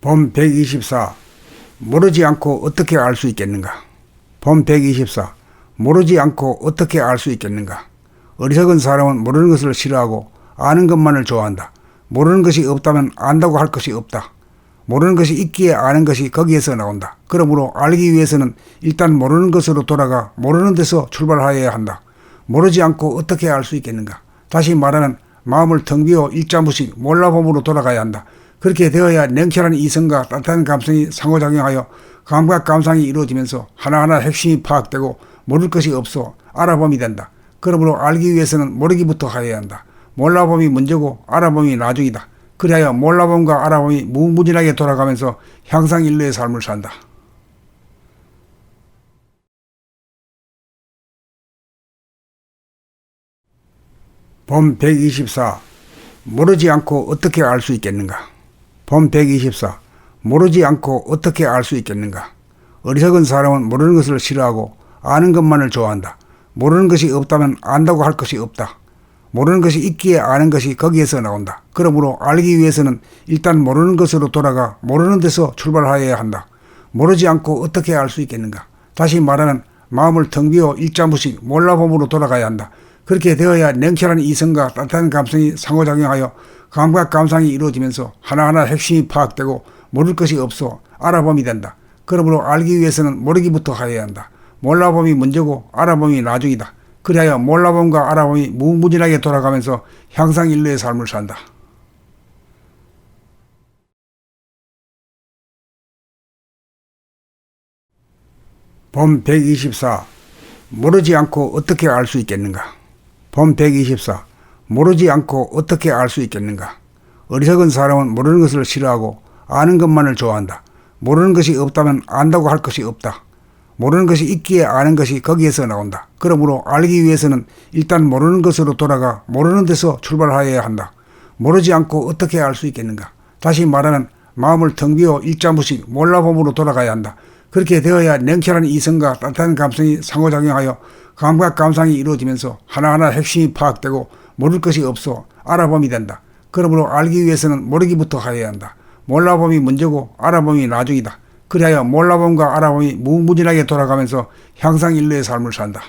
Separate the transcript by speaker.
Speaker 1: 본 124. 모르지 않고 어떻게 알 수 있겠는가? 본 124. 모르지 않고 어떻게 알 수 있겠는가? 어리석은 사람은 모르는 것을 싫어하고 아는 것만을 좋아한다. 모르는 것이 없다면 안다고 할 것이 없다. 모르는 것이 있기에 아는 것이 거기에서 나온다. 그러므로 알기 위해서는 일단 모르는 것으로 돌아가 모르는 데서 출발하여야 한다. 모르지 않고 어떻게 알 수 있겠는가? 다시 말하면 마음을 텅 비워 일자무식 몰라봄으로 돌아가야 한다. 그렇게 되어야 냉철한 이성과 따뜻한 감성이 상호작용하여 감각 감상이 이루어지면서 하나하나 핵심이 파악되고 모를 것이 없어 알아봄이 된다. 그러므로 알기 위해서는 모르기부터 하여야 한다. 몰라봄이 먼저고 알아봄이 나중이다. 그리하여 몰라봄과 알아봄이 무궁무진하게 돌아가면서 향상인류의 삶을 산다. 본 124. 모르지 않고 어떻게 알 수 있겠는가? 본 124. 모르지 않고 어떻게 알 수 있겠는가? 어리석은 사람은 모르는 것을 싫어하고 아는 것만을 좋아한다. 모르는 것이 없다면 안다고 할 것이 없다. 모르는 것이 있기에 아는 것이 거기에서 나온다. 그러므로 알기 위해서는 일단 모르는 것으로 돌아가 모르는 데서 출발하여야 한다. 모르지 않고 어떻게 알 수 있겠는가? 다시 말하면 마음을 텅 비워 일자무식 몰라봄으로 돌아가야 한다. 그렇게 되어야 냉철한 이성과 따뜻한 감성이 상호작용하여 감각 감상이 이루어지면서 하나하나 핵심이 파악되고 모를 것이 없어 알아봄이 된다. 그러므로 알기 위해서는 모르기부터 하여야 한다. 몰라봄이 먼저고 알아봄이 나중이다. 그리하여 몰라봄과 알아봄이 무궁무진하게 돌아가면서 향상인류의 삶을 산다. 본 124. 모르지 않고 어떻게 알 수 있겠는가? 본 124. 모르지 않고 어떻게 알 수 있겠는가? 어리석은 사람은 모르는 것을 싫어하고 아는 것만을 좋아한다. 모르는 것이 없다면 안다고 할 것이 없다. 모르는 것이 있기에 아는 것이 거기에서 나온다. 그러므로 알기 위해서는 일단 모르는 것으로 돌아가 모르는 데서 출발하여야 한다. 모르지 않고 어떻게 알 수 있겠는가? 다시 말하면 마음을 텅 비워 일자무식 몰라봄으로 돌아가야 한다. 그렇게 되어야 냉철한 이성과 따뜻한 감성이 상호작용하여 감각 감상이 이루어지면서 하나하나 핵심이 파악되고 모를 것이 없어 알아봄이 된다. 그러므로 알기 위해서는 모르기부터 하여야 한다. 몰라봄이 먼저고 알아봄이 나중이다. 그리하여 몰라봄과 알아봄이 무궁무진하게 돌아가면서 향상인류의 삶을 산다.